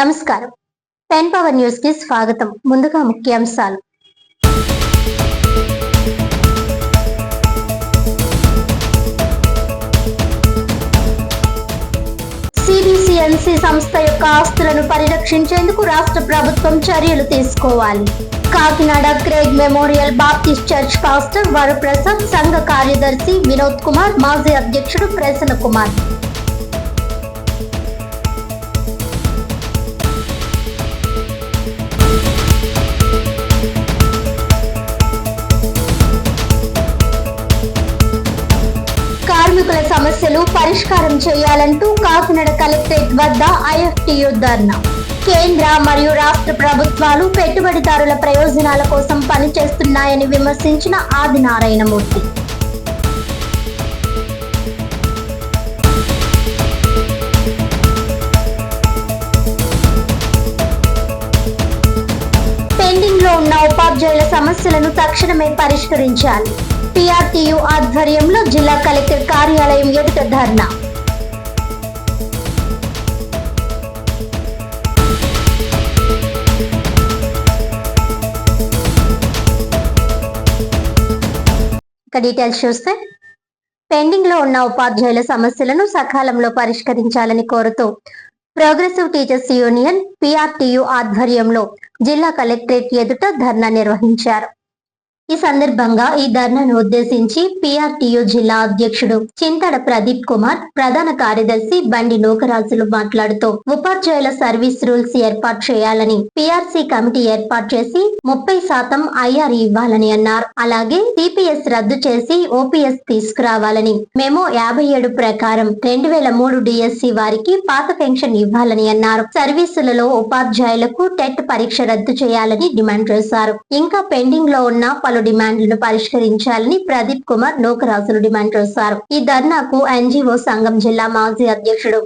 నమస్కారం. 10 power news కి స్వాగతం. ముందుగా ముఖ్యాంశాలు. సిబిసిఎన్సి సంస్థ యొక్క ఆస్తులను పరిరక్షించేందుకు రాష్ట్ర ప్రభుత్వం చర్యలు తీసుకోవాలి. Kakinada Craig memorial Baptist church pastor Varaprasad, సంఘ కార్యదర్శి వినోద్ కుమార్, మాజీ అధ్యక్షుడు ప్రసన్న కుమార్. కార్మికుల సమస్యలు పరిష్కారం చేయాలంటూ కాకినాడ కలెక్టరేట్ వద్ద ఐఎఫ్టియు ధర్నా. కేంద్ర మరియు రాష్ట్ర ప్రభుత్వాలు పెట్టుబడిదారుల ప్రయోజనాల కోసం పనిచేస్తున్నాయని విమర్శించిన ఆదినారాయణమూర్తి. పెండింగ్ లో ఉన్న ఉపాధ్యాయుల సమస్యలను తక్షణమే పరిష్కరించాలి. పిఆర్టీయు ఆధ్వర్యంలో జిల్లా కలెక్టర్ కార్యాలయం ఎదుట ధర్నా. డీటెయిల్స్ చూస్తే, పెండింగ్ లో ఉన్న ఉపాధ్యాయుల సమస్యలను సకాలంలో పరిష్కరించాలని కోరుతూ ప్రోగ్రెసివ్ టీచర్స్ యూనియన్ పిఆర్టీయు ఆధ్వర్యంలో జిల్లా కలెక్టరేట్ ఎదుట ధర్నా నిర్వహించారు. ఈ సందర్భంగా ఈ ధర్నాను ఉద్దేశించి పిఆర్టీయు జిల్లా అధ్యక్షుడు చింతడ ప్రదీప్ కుమార్, ప్రధాన కార్యదర్శి బండి నూకరాజులు మాట్లాడుతూ ఉపాధ్యాయుల సర్వీస్ రూల్స్ ఏర్పాటు చేయాలని, పిఆర్సీ కమిటీ ఏర్పాటు చేసి 30% ఐఆర్ ఇవ్వాలని అన్నారు. అలాగే సిపిఎస్ రద్దు చేసి ఓపీఎస్ తీసుకురావాలని, మెమో 57 ప్రకారం 2003 డిఎస్సి వారికి పాత పెన్షన్ ఇవ్వాలని అన్నారు. సర్వీసులలో ఉపాధ్యాయులకు టెట్ పరీక్ష రద్దు చేయాలని డిమాండ్ చేశారు. ఇంకా పెండింగ్ లో ఉన్న పలు డిమాండ్లను పరిష్కరించాలని ప్రదీప్ కుమార్, నూకరాజులు డిమాండ్ చేశారు. ఈ ధర్నాకు ఎన్జిఓ సంఘం జిల్లా మాజీ అధ్యక్షుడు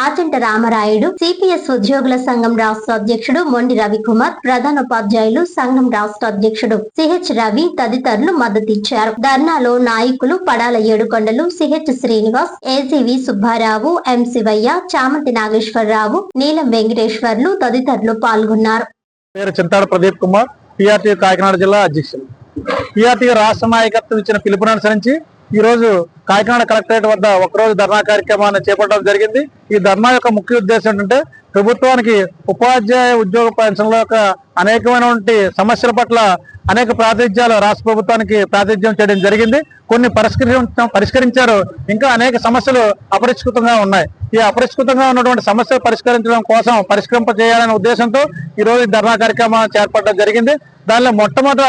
ఆచంట రామరాయుడు, సిపిఎస్ ఉద్యోగుల సంఘం రాష్ట్ర అధ్యక్షుడు మొండి రవికుమార్, ప్రధానోపాధ్యాయులు సంఘం రాష్ట్ర అధ్యక్షుడు సిహెచ్ రవి తదితరులు మద్దతిచ్చారు. ధర్నాలో నాయకులు పడాల ఏడుకొండలు, సిహెచ్ శ్రీనివాస్, ఏజీవి సుబ్బారావు, ఎం శివయ్య, చామంతి నాగేశ్వరరావు, నీలం వెంకటేశ్వర్లు తదితరులు పాల్గొన్నారు. చింతాడ ప్రదీప్ కుమార్, పిఆర్టీ కాకినాడ జిల్లా అధ్యక్షులు. పిఆర్టీ రాష్ట్ర నాయకత్వం ఇచ్చిన పిలుపును అనుసరించి ఈ రోజు కాకినాడ కలెక్టరేట్ వద్ద ఒకరోజు ధర్నా కార్యక్రమాన్ని చేపట్టడం జరిగింది. ఈ ధర్నా యొక్క ముఖ్య ఉద్దేశం ఏంటంటే, ప్రభుత్వానికి ఉపాధ్యాయ ఉద్యోగ పెన్షన్ల యొక్క అనేకమైనటువంటి సమస్యల పట్ల అనేక ప్రాతినిధ్యాలు రాష్ట్ర ప్రభుత్వానికి ప్రాతినిధ్యం చేయడం జరిగింది. కొన్ని పరిష్కరించారు, ఇంకా అనేక సమస్యలు అపరిష్కృతంగా ఉన్నాయి. ఈ అపరిష్కృతంగా ఉన్నటువంటి సమస్యలు పరిష్కరించడం కోసం పరిష్కరింపజేయాలనే ఉద్దేశంతో ఈ రోజు ధర్నా కార్యక్రమాన్ని చేపట్టడం జరిగింది. దానిలో మొట్టమొదట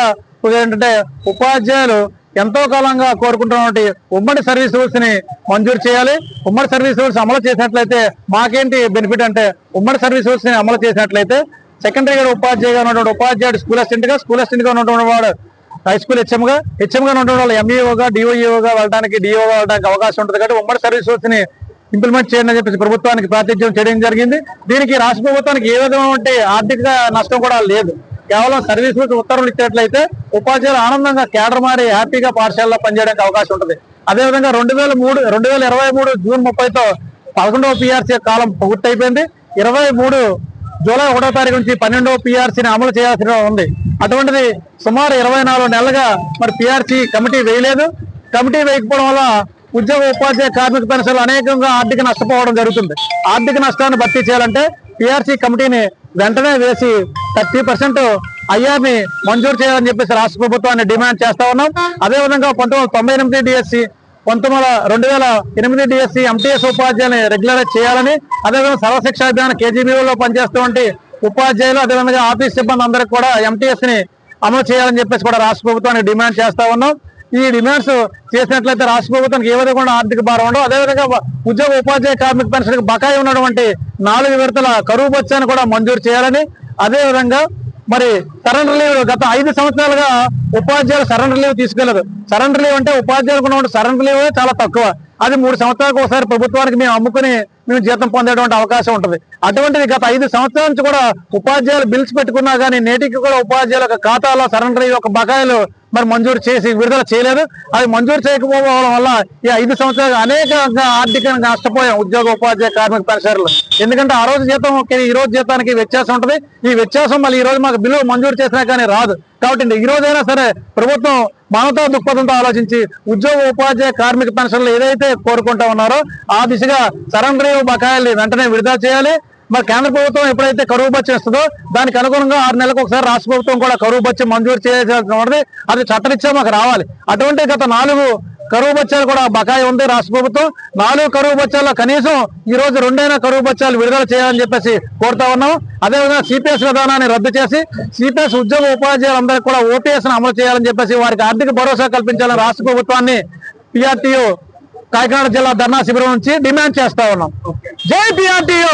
ఏంటంటే, ఉపాధ్యాయులు ఎంతో కాలంగా కోరుకుంటున్నటువంటి ఉమ్మడి సర్వీస్ రూల్స్ ని మంజూరు చేయాలి. ఉమ్మడి సర్వీస్ రూల్స్ అమలు చేసినట్లయితే మాకేంటి బెనిఫిట్ అంటే, ఉమ్మడి సర్వీస్ రూల్స్ ని అమలు చేసినట్లయితే సెకండరీ గా ఉపాధ్యాయుగా ఉన్నటువంటి ఉపాధ్యాయుడు స్కూల్ అసిస్టెంట్ గా ఉన్నటువంటి వాడు హై స్కూల్ హెచ్ఎంగా ఉన్నటువంటి వాళ్ళు ఎంఈఓగా, డిఓఈఓగా వెళ్ళడానికి, డిఓగా వెళ్ళడానికి అవకాశం ఉంటుంది. కాబట్టి ఉమ్మడి సర్వీస్ రూల్స్ ని ఇంప్లిమెంట్ చేయండి అని చెప్పేసి ప్రభుత్వానికి ప్రాతినిధ్యం చేయడం జరిగింది. దీనికి రాష్ట్ర ప్రభుత్వానికి ఏ విధమైన ఆర్థిక నష్టం కూడా లేదు. కేవలం సర్వీస్ రూల్స్ ఉత్తర్వులు ఇచ్చేట్లయితే ఉపాధ్యాయులు ఆనందంగా కేడర్ మారి హ్యాపీగా పాఠశాలలో పనిచేయడానికి అవకాశం ఉంటుంది. అదేవిధంగా 2023 జూన్ 30తో 11వ పిఆర్సీ కాలం పూర్తయిపోయింది. 23 జూలై 1వ తారీఖు నుంచి 12వ పిఆర్సీని అమలు చేయాల్సి ఉంది. అటువంటిది సుమారు 24 నెలలుగా మరి పిఆర్సీ కమిటీ వేయలేదు. కమిటీ వేయకపోవడం వల్ల ఉద్యోగ ఉపాధ్యాయ కార్మిక పెన్షన్లు అనేకంగా ఆర్థిక నష్టపోవడం జరుగుతుంది. ఆర్థిక నష్టాన్ని భర్తీ చేయాలంటే పిఆర్సీ కమిటీని వెంటనే వేసి 30% ఐఆర్ని మంజూరు చేయాలని చెప్పేసి రాష్ట్ర ప్రభుత్వాన్ని డిమాండ్ చేస్తా ఉన్నాం. అదేవిధంగా 1998 డిఎస్సి, 2008 డిఎస్సి ఎంటీఎస్ ఉపాధ్యాయుని రెగ్యులరైజ్ చేయాలని, అదేవిధంగా సర్వశిక్షా అభియాన్ కేజీబీలో పనిచేస్తున్నటువంటి ఉపాధ్యాయులు, అదేవిధంగా ఆఫీస్ సిబ్బంది అందరికి కూడా ఎంటీఎస్ ని అమలు చేయాలని చెప్పేసి కూడా రాష్ట్ర ప్రభుత్వాన్ని డిమాండ్ చేస్తా ఉన్నాం. ఈ డిమాండ్స్ చేసినట్లయితే రాష్ట్ర ప్రభుత్వానికి ఏ విధంగా ఆర్థిక భారం ఉండవు. అదేవిధంగా ఉద్యోగ ఉపాధ్యాయ కార్మిక పెన్షన్ బకాయి ఉన్నటువంటి 4 విడతల కరువు భత్యాన్ని కూడా మంజూరు చేయాలని, అదేవిధంగా మరి సరెండర్ లీవ్ గత 5 సంవత్సరాలుగా ఉపాధ్యాయులు సరెండర్ లీవ్ తీసుకెళ్లదు. సరెండర్ లీవ్ అంటే ఉపాధ్యాయులకు ఉన్నటువంటి సరెండర్ లీవ్ చాలా తక్కువ. అది 3 సంవత్సరాలకు ఒకసారి ప్రభుత్వానికి మేము అమ్ముకుని మేము జీతం పొందేటువంటి అవకాశం ఉంటుంది. అటువంటిది గత 5 సంవత్సరాల నుంచి కూడా ఉపాధ్యాయులు బిల్స్ పెట్టుకున్నా కానీ నేటికి కూడా ఉపాధ్యాయుల ఖాతాలో సరెండర్ యొక్క బకాయిలు మరి మంజూరు చేసి విడుదల చేయలేదు. అది మంజూరు చేయకపోవడం వల్ల ఈ 5 సంవత్సరాలు అనేక ఆర్థికంగా నష్టపోయాం ఉద్యోగ ఉపాధ్యాయ కార్మిక పెన్షనర్లు. ఎందుకంటే ఆ రోజు జీతం ఈ రోజు జీతానికి వ్యత్యాసం ఉంటుంది. ఈ వ్యత్యాసం మళ్ళీ ఈ రోజు మాకు బిల్లు మంజూరు చేసినా కానీ రాదు. కాబట్టి ఈ రోజైనా సరే ప్రభుత్వం మానవతా దృక్పథంతో ఆలోచించి ఉద్యోగ ఉపాధ్యాయ కార్మిక పెన్షన్లు ఏదైతే కోరుకుంటా ఉన్నారో ఆ దిశగా సరెండర్ బకాయిల్ని వెంటనే విడుదల చేయాలి. మరి కేంద్ర ప్రభుత్వం ఎప్పుడైతే కరువు భత్యం ఇస్తుందో దానికి అనుగుణంగా 6 నెలలకు ఒకసారి రాష్ట్ర ప్రభుత్వం కూడా కరువు భత్యం మంజూరు చేయాల్సి అది చట్టరీత్యా మాకు రావాలి. అటువంటి గత 4 కరువు బత్యాలు కూడా బకాయి ఉంది రాష్ట్ర ప్రభుత్వం. 4 కరువు బత్యాల్లో కనీసం ఈ రోజు 2 కరువు బత్యాలు విడుదల చేయాలని చెప్పేసి కోరుతా ఉన్నాం. అదేవిధంగా సిపిఎస్ విధానాన్ని రద్దు చేసి సిపిఎస్ ఉద్యోగ ఉపాధ్యాయులందరికీ కూడా ఓపీఎస్ అమలు చేయాలని చెప్పేసి వారికి ఆర్థిక భరోసా కల్పించాలని రాష్ట్ర ప్రభుత్వాన్ని పిఆర్టీయూ కాకినాడ జిల్లా ధర్నా శిబిరం నుంచి డిమాండ్ చేస్తా ఉన్నాం. జై పిఆర్టీయూ.